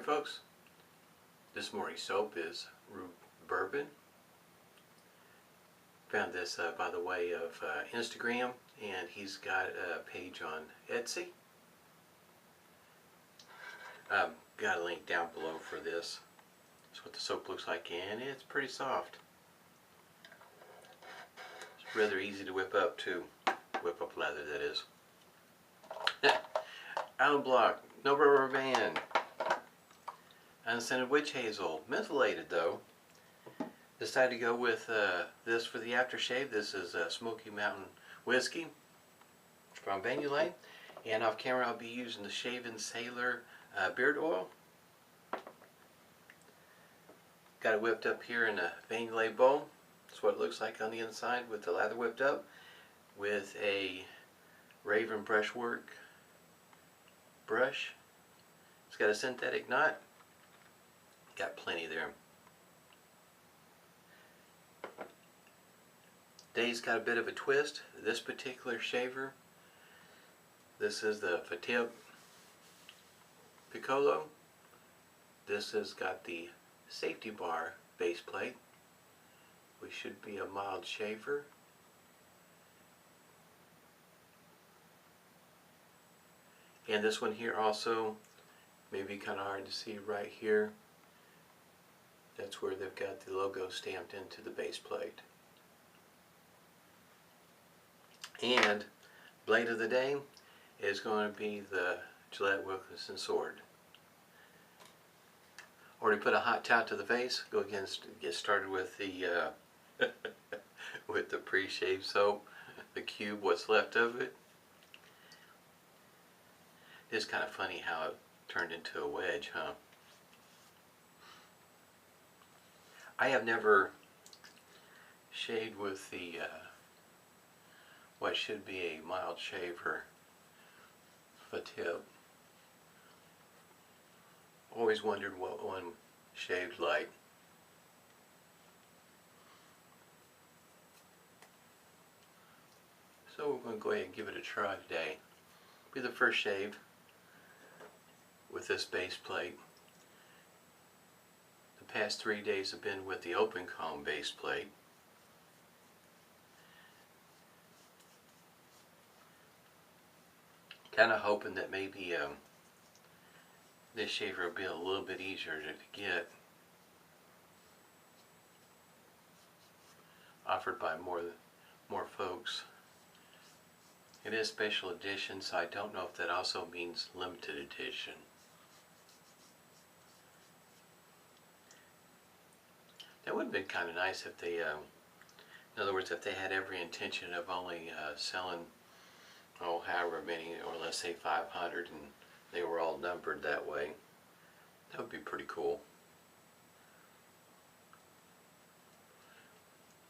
morning, folks. This morning's soap is Rue Bourbon. Found this by the way of Instagram, and he's got a page on Etsy. Got a link down below for this. That's what the soap looks like, and it's pretty soft. It's rather easy to whip up too. Whip up leather, that is. Alum block, no rubber band. Unscented witch hazel, methylated though. Decided to go with this for the aftershave. This is Smokey Mountain Whiskey from Yulay, and off camera I'll be using the Shaven Sailor Beard oil. Got it whipped up here in a Yulay bowl. That's what it looks like on the inside with the lather whipped up, with a Raven brushwork brush. It's got a synthetic knot. Got plenty there. Day's got a bit of a twist. This particular shaver, this is the Fatip Piccolo. This has got the safety bar base plate, which should be a mild shaver. And this one here also may be kind of hard to see right here. That's where they've got the logo stamped into the base plate. And blade of the day is going to be the Gillette Wilkinson sword. Already put a hot towel to the face. Go again, get started with the with the Preshave soap, the cube, what's left of it. It's kind of funny how it turned into a wedge, huh? I have never shaved with the what should be a mild shaver Fatip. Always wondered what one shaved like. So we're going to go ahead and give it a try today. Be the first shave with this base plate. The past 3 days have been with the open comb base plate. Kind of hoping that maybe this shaver will be a little bit easier to get. Offered by more folks. It is special edition, so I don't know if that also means limited edition. That would have been kind of nice if they, in other words, if they had every intention of only selling, oh, however many, or let's say 500, and they were all numbered that way. That would be pretty cool.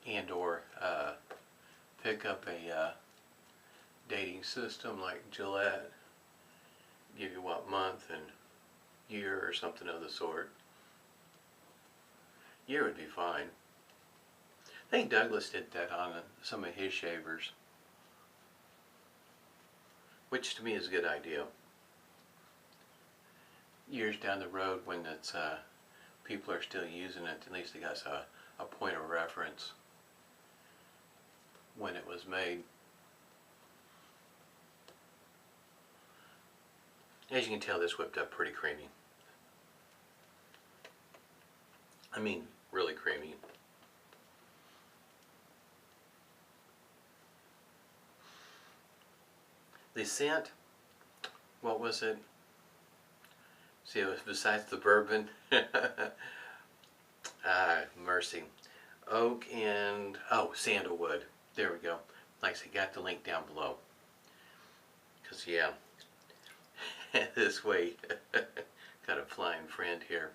And or pick up a dating system like Gillette. Give you what, month and year or something of the sort. Year would be fine. I think Douglas did that on some of his shavers, which to me is a good idea. Years down the road, when it's people are still using it, at least they got a point of reference when it was made. As you can tell, this whipped up pretty creamy. I mean, really creamy. The scent, what was it? See, it was besides the bourbon. Mercy. Oak and, oh, sandalwood. There we go. Like I said, got the link down below. Because, yeah, this way, got a flying friend here.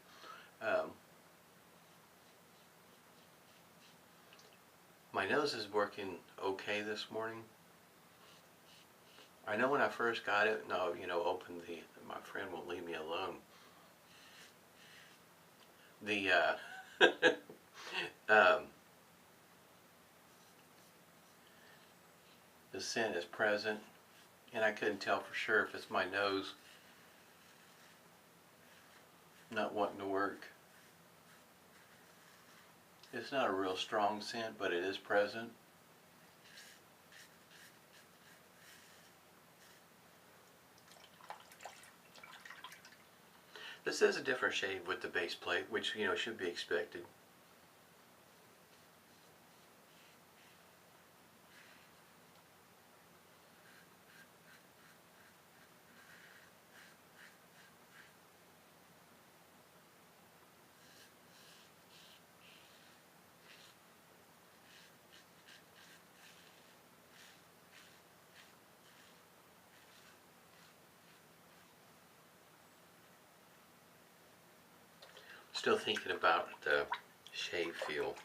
My nose is working okay this morning. I know when I first got it, no, you know, opened the, my friend won't leave me alone. The, the scent is present, and I couldn't tell for sure if it's my nose not wanting to work. It's not a real strong scent, but it is present. This is a different shade with the base plate, which, you know, should be expected. Still thinking about the shave feel.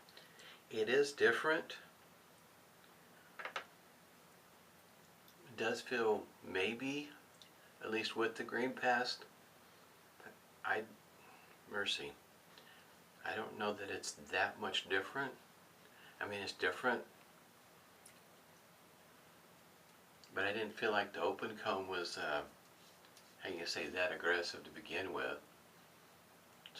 It is different. It does feel maybe, at least with the green past, mercy. I don't know that it's that much different. I mean, it's different, but I didn't feel like the open comb was, how you say, that aggressive to begin with.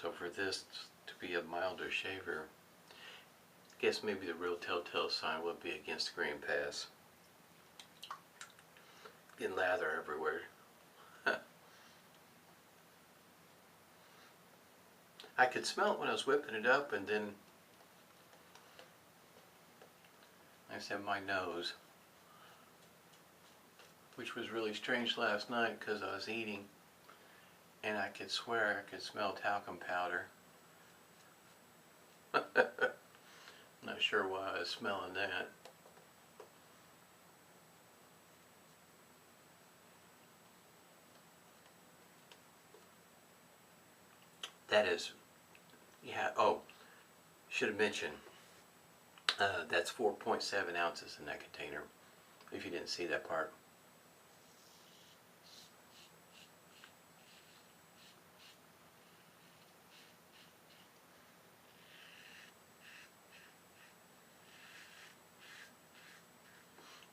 So for this to be a milder shaver, I guess maybe the real telltale sign would be against the green pass. Getting lather everywhere. I could smell it when I was whipping it up, and then I said my nose, which was really strange last night because I was eating. And I could swear I could smell talcum powder. Not sure why I was smelling that. That is, yeah, oh, should have mentioned, that's 4.7 ounces in that container, if you didn't see that part.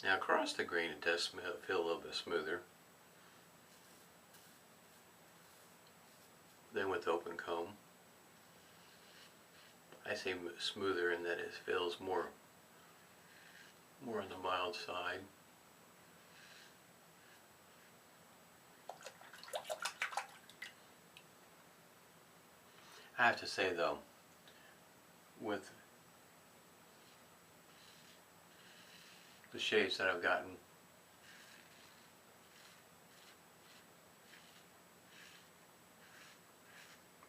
Now across the grain it does feel a little bit smoother than with open comb. I say smoother in that it feels more on the mild side. I have to say though, with the shades that I've gotten,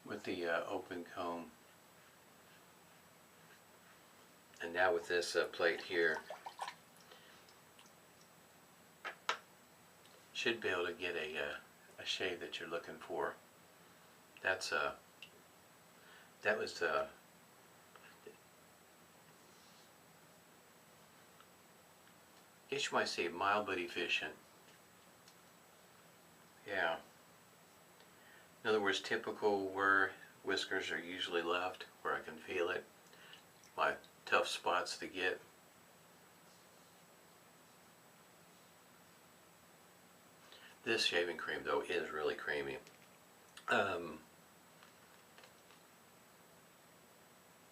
with the open comb, and now with this plate here, should be able to get a shade that you're looking for. That was I guess you might say mild but efficient. Yeah. In other words, typical where whiskers are usually left, where I can feel it. My tough spots to get. This shaving cream though is really creamy. If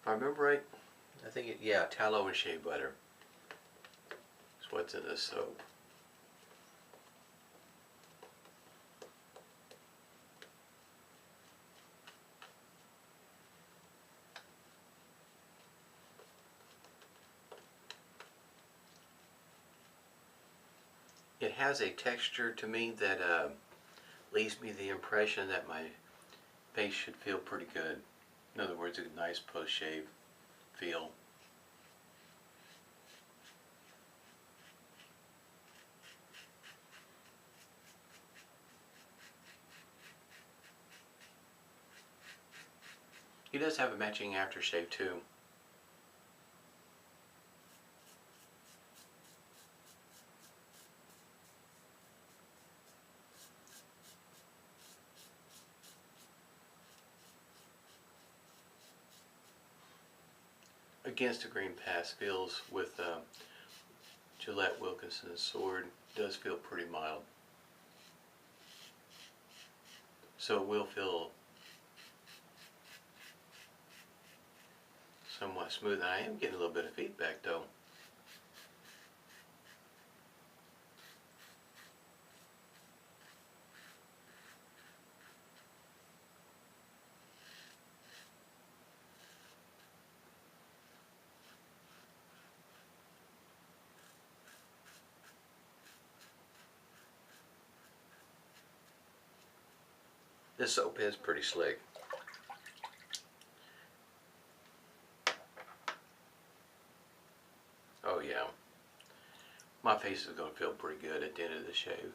I remember right, I think yeah, tallow and shea butter is what's in this soap. It has a texture to me that leaves me the impression that my face should feel pretty good. In other words, a nice post-shave feel. He does have a matching aftershave too. Against a green pass feels with Gillette Wilkinson's sword does feel pretty mild. So it will feel somewhat smooth, and I am getting a little bit of feedback though. This soap is pretty slick. Oh yeah, my face is going to feel pretty good at the end of the shave.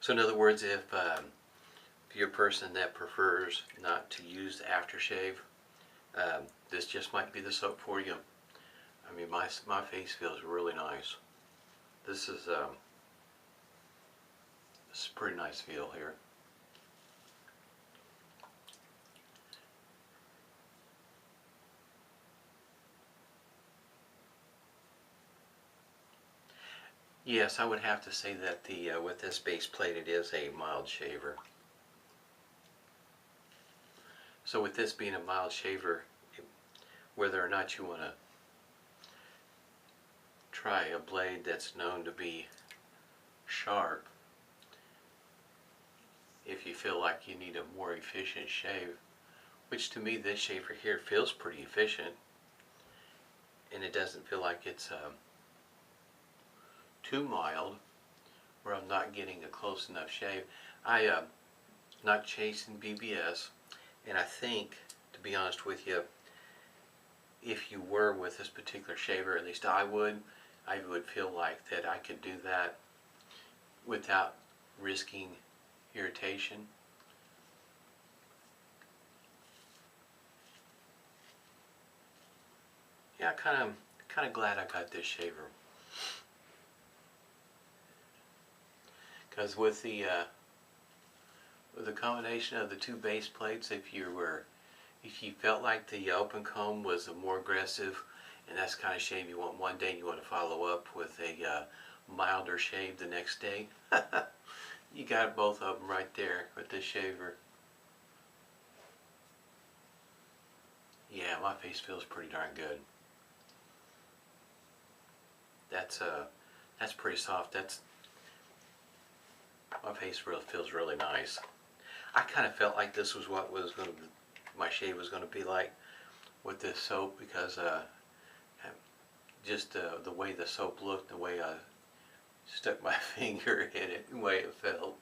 So in other words, if you're a person that prefers not to use aftershave, this just might be the soap for you. I mean, my face feels really nice. This is a pretty nice feel here. Yes, I would have to say that the with this base plate, it is a mild shaver. So with this being a mild shaver, whether or not you want to try a blade that's known to be sharp, if you feel like you need a more efficient shave, which to me this shaver here feels pretty efficient, and it doesn't feel like it's too mild where I'm not getting a close enough shave. Not chasing BBS, and I think, to be honest with you, if you were with this particular shaver, at least I would feel like that I could do that without risking irritation. Yeah, kind of glad I got this shaver. Because with the combination of the two base plates, if you felt like the open comb was a more aggressive, and that's the kind of shave you want one day, and you want to follow up with a milder shave the next day, you got both of them right there with this shaver. Yeah, my face feels pretty darn good. That's pretty soft. My face feels really nice. I kind of felt like this was what my shave was going to be like with this soap, because just the way the soap looked, the way I stuck my finger in it, the way it felt.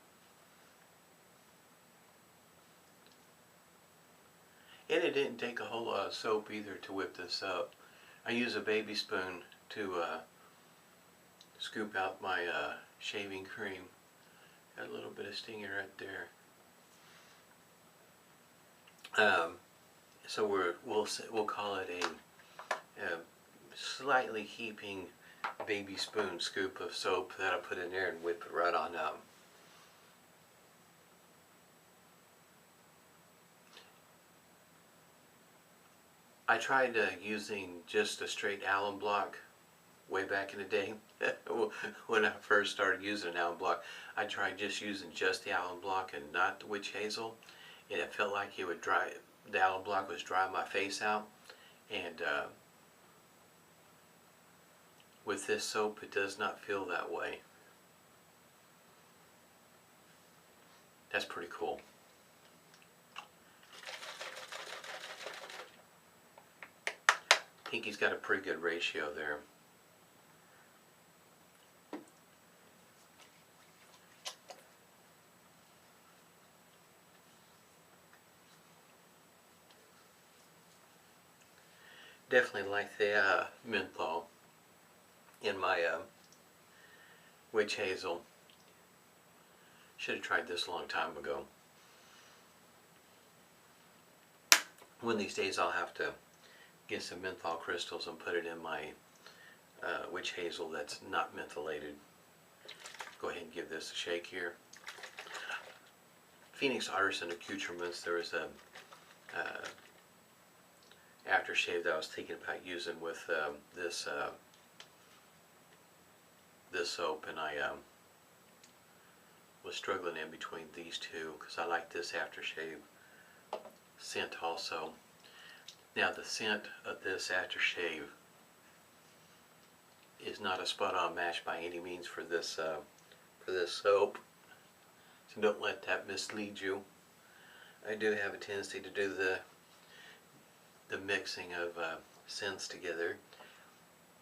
And it didn't take a whole lot of soap either to whip this up. I use a baby spoon to scoop out my shaving cream. Got a little bit of stinger right there. So we'll call it a slightly heaping baby spoon scoop of soap that I put in there and whip it right on up. I tried using just a straight alum block way back in the day. When I first started using an alum block, I tried just using just the alum block and not the witch hazel, and it felt like it would dry. The alum block was drying my face out, and with this soap, it does not feel that way. That's pretty cool. I think he's got a pretty good ratio there. Definitely like the menthol in my witch hazel. Should have tried this a long time ago. One of these days I'll have to get some menthol crystals and put it in my witch hazel that's not mentholated. Go ahead and give this a shake here. Phoenix Artisan accoutrements. There was a aftershave that I was thinking about using with this soap, and I was struggling in between these two because I like this aftershave scent also. Now the scent of this aftershave is not a spot-on match by any means for this soap, so don't let that mislead you. I do have a tendency to do the mixing of scents together.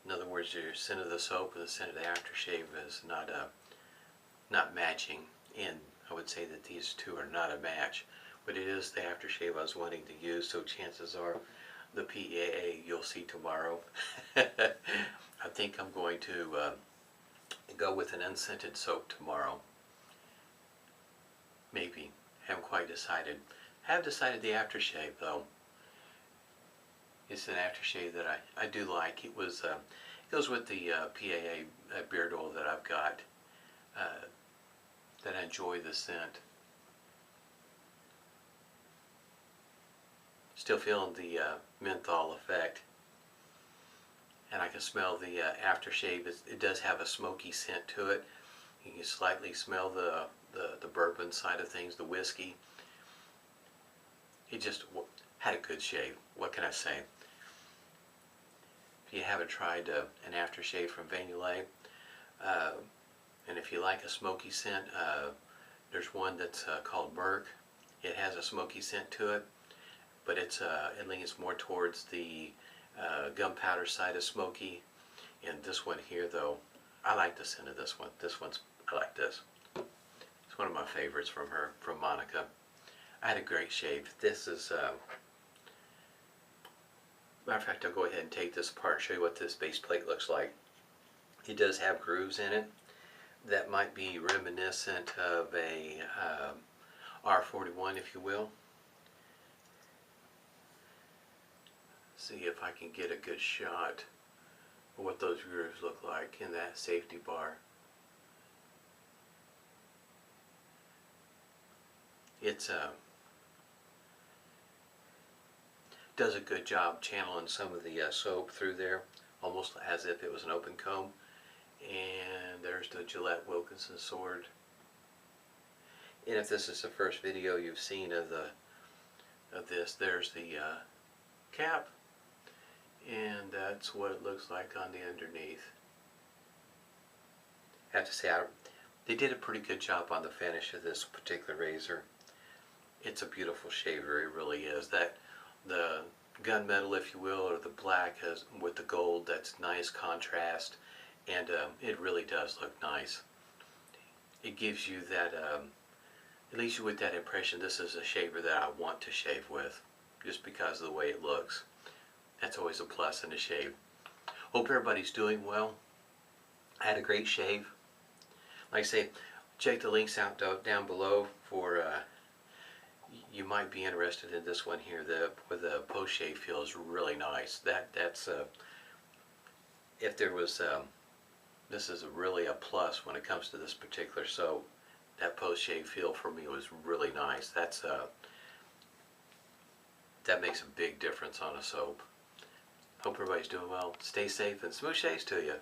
In other words, your scent of the soap and the scent of the aftershave is not matching, and I would say that these two are not a match. But it is the aftershave I was wanting to use, so chances are the PAA you'll see tomorrow. I think I'm going to go with an unscented soap tomorrow. Maybe. Haven't quite decided. Have decided the aftershave though. It's an aftershave that I do like. It was it goes with the PAA beard oil that I've got. That I enjoy the scent. Still feeling the menthol effect, and I can smell the aftershave. It does have a smoky scent to it. You can slightly smell the bourbon side of things, the whiskey. It just had a good shave. What can I say? If you haven't tried an aftershave from Yulay, and if you like a smoky scent, there's one that's called Merc. It has a smoky scent to it, but it's I think it's more towards the gunpowder side of smoky. And this one here, though, I like the scent of this one. I like this. It's one of my favorites from her, from Monica. I had a great shave. This is, matter of fact, I'll go ahead and take this apart and show you what this base plate looks like. It does have grooves in it that might be reminiscent of a R41, if you will. See if I can get a good shot of what those grooves look like in that safety bar. It's does a good job channeling some of the soap through there, almost as if it was an open comb. And there's the Gillette Wilkinson sword. And if this is the first video you've seen of this, there's the cap, and that's what it looks like on the underneath. I have to say, they did a pretty good job on the finish of this particular razor. It's a beautiful shaver, it really is. The gunmetal, if you will, or the black has with the gold, that's nice contrast, and it really does look nice. It gives you that, it leaves you with that impression this is a shaver that I want to shave with, just because of the way it looks. That's always a plus in a shave. Hope everybody's doing well. I had a great shave. Like I say, check the links out down below for you might be interested in this one here. Where the post shave feels really nice. That's if there was this is really a plus when it comes to this particular soap. That post shave feel for me was really nice. That makes a big difference on a soap. Hope everybody's doing well. Stay safe and smooth shaves to you.